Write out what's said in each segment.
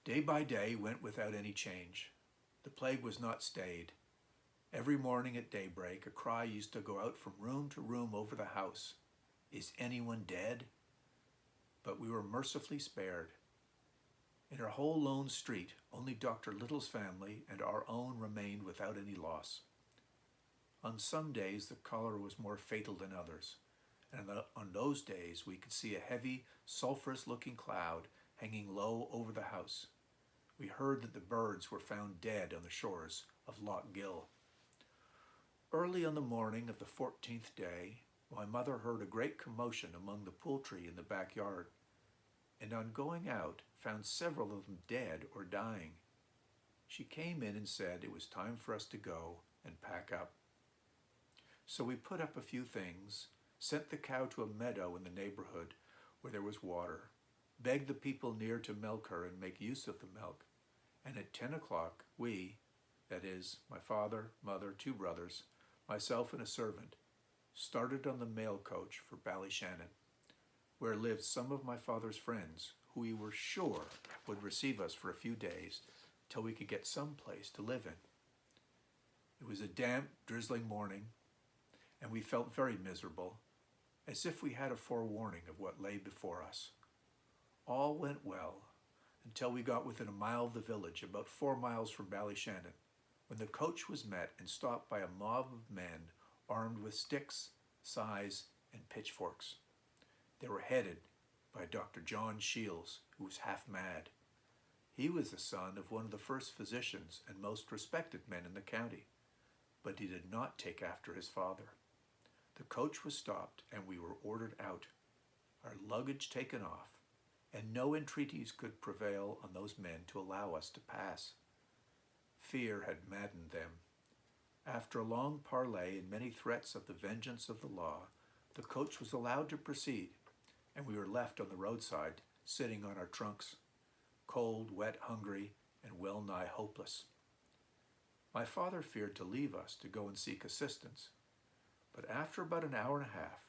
Day by day went without any change. The plague was not stayed. Every morning at daybreak, a cry used to go out from room to room over the house. Is anyone dead? But we were mercifully spared. In our whole lone street, only Dr. Little's family and our own remained without any loss. On some days, the cholera was more fatal than others, and on those days we could see a heavy, sulphurous-looking cloud hanging low over the house. We heard that the birds were found dead on the shores of Loch Gill. Early on the morning of the 14th day, my mother heard a great commotion among the poultry in the backyard, and on going out found several of them dead or dying. She came in and said it was time for us to go and pack up. So we put up a few things, sent the cow to a meadow in the neighborhood where there was water, begged the people near to milk her and make use of the milk, and at 10 o'clock we, that is, my father, mother, 2 brothers, myself and a servant, started on the mail coach for Ballyshannon, where lived some of my father's friends who we were sure would receive us for a few days till we could get some place to live in. It was a damp, drizzling morning, and we felt very miserable, as if we had a forewarning of what lay before us. All went well until we got within a mile of the village, about 4 miles from Ballyshannon, when the coach was met and stopped by a mob of men armed with sticks, scythes, and pitchforks. They were headed by Dr. John Shields, who was half mad. He was the son of one of the first physicians and most respected men in the county, but he did not take after his father. The coach was stopped and we were ordered out, our luggage taken off, and no entreaties could prevail on those men to allow us to pass. Fear had maddened them. After a long parley and many threats of the vengeance of the law, the coach was allowed to proceed, and we were left on the roadside, sitting on our trunks, cold, wet, hungry, and well-nigh hopeless. My father feared to leave us to go and seek assistance, but after about an hour and a half,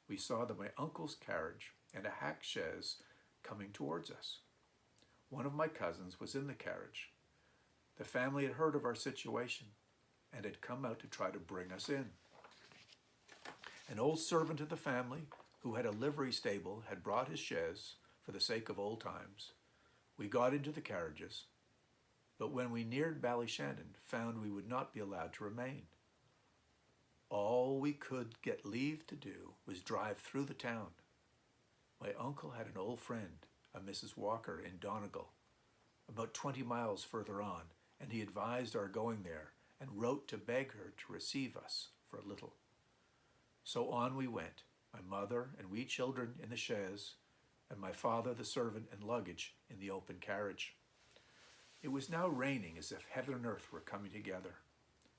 we saw that my uncle's carriage and a hack chaise coming towards us. One of my cousins was in the carriage. The family had heard of our situation and had come out to try to bring us in. An old servant of the family, who had a livery stable, had brought his chaise for the sake of old times. We got into the carriages, but when we neared Ballyshannon, found we would not be allowed to remain. All we could get leave to do was drive through the town. My uncle had an old friend, a Mrs. Walker, in Donegal, about 20 miles further on, and he advised our going there and wrote to beg her to receive us for a little. So on we went, my mother and we children in the chaise, and my father, the servant, and luggage in the open carriage. It was now raining as if heaven and earth were coming together,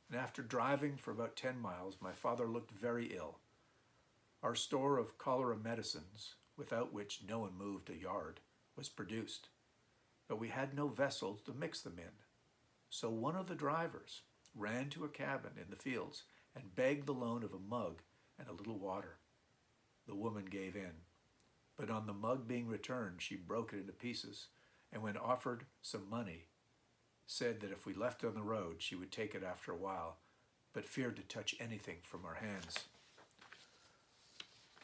and after driving for about 10 miles, my father looked very ill. Our store of cholera medicines, without which no one moved a yard, was produced, but we had no vessels to mix them in. So one of the drivers ran to a cabin in the fields and begged the loan of a mug and a little water. The woman gave in, but on the mug being returned, she broke it into pieces, and when offered some money, said that if we left it on the road, she would take it after a while, but feared to touch anything from our hands.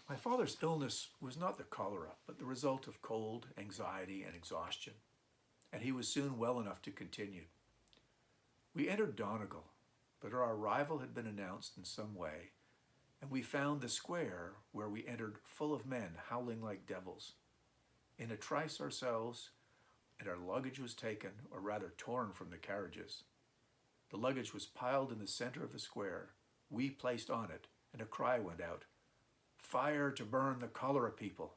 My father's illness was not the cholera, but the result of cold, anxiety, and exhaustion, and he was soon well enough to continue. We entered Donegal, but our arrival had been announced in some way, and we found the square where we entered full of men howling like devils. In a trice ourselves and our luggage was taken, or rather torn from the carriages. The luggage was piled in the center of the square, we placed on it, and a cry went out, "Fire to burn the cholera people!"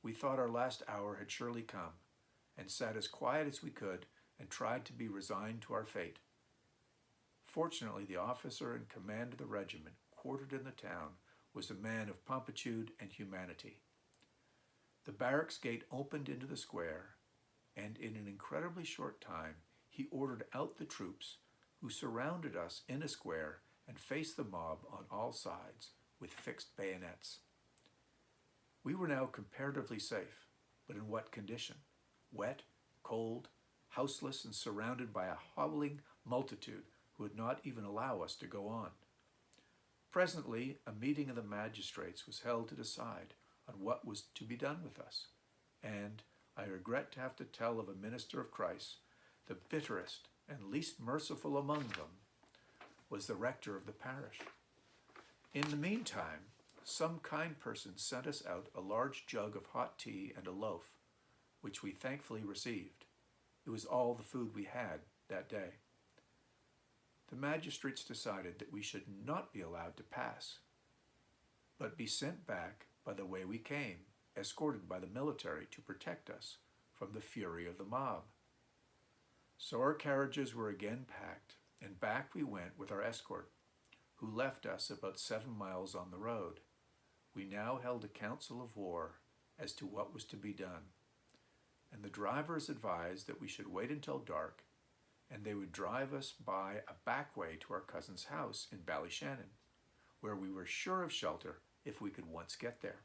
We thought our last hour had surely come, and sat as quiet as we could and tried to be resigned to our fate. Fortunately, the officer in command of the regiment quartered in the town was a man of promptitude and humanity. The barracks gate opened into the square, and in an incredibly short time he ordered out the troops, who surrounded us in a square and faced the mob on all sides with fixed bayonets. We were now comparatively safe, but in what condition? Wet, cold, houseless, and surrounded by a howling multitude who would not even allow us to go on. Presently, a meeting of the magistrates was held to decide on what was to be done with us, and I regret to have to tell of a minister of Christ, the bitterest and least merciful among them was the rector of the parish. In the meantime, some kind person sent us out a large jug of hot tea and a loaf, which we thankfully received. It was all the food we had that day. The magistrates decided that we should not be allowed to pass, but be sent back by the way we came, escorted by the military to protect us from the fury of the mob. So our carriages were again packed, and back we went with our escort, who left us about 7 miles on the road. We now held a council of war as to what was to be done, and the drivers advised that we should wait until dark, and they would drive us by a back way to our cousin's house in Ballyshannon, where we were sure of shelter if we could once get there.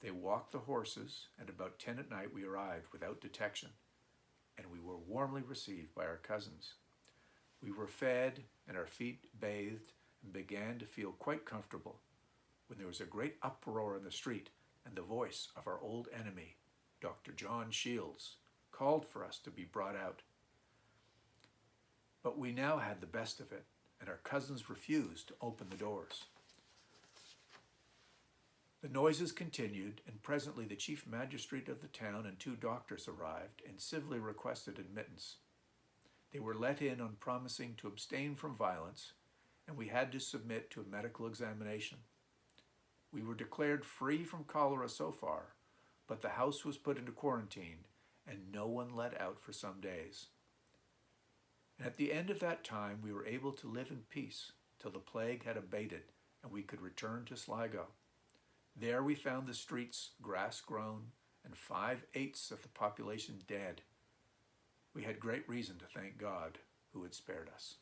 They walked the horses, and about 10 at night we arrived without detection, and we were warmly received by our cousins. We were fed and our feet bathed and began to feel quite comfortable when there was a great uproar in the street, and the voice of our old enemy, Dr. John Shields, called for us to be brought out. But we now had the best of it, and our cousins refused to open the doors. The noises continued, and presently the chief magistrate of the town and 2 doctors arrived and civilly requested admittance. They were let in on promising to abstain from violence, and we had to submit to a medical examination. We were declared free from cholera so far, but the house was put into quarantine, and no one let out for some days. And at the end of that time, we were able to live in peace till the plague had abated and we could return to Sligo. There we found the streets grass-grown and 5/8 of the population dead. We had great reason to thank God who had spared us.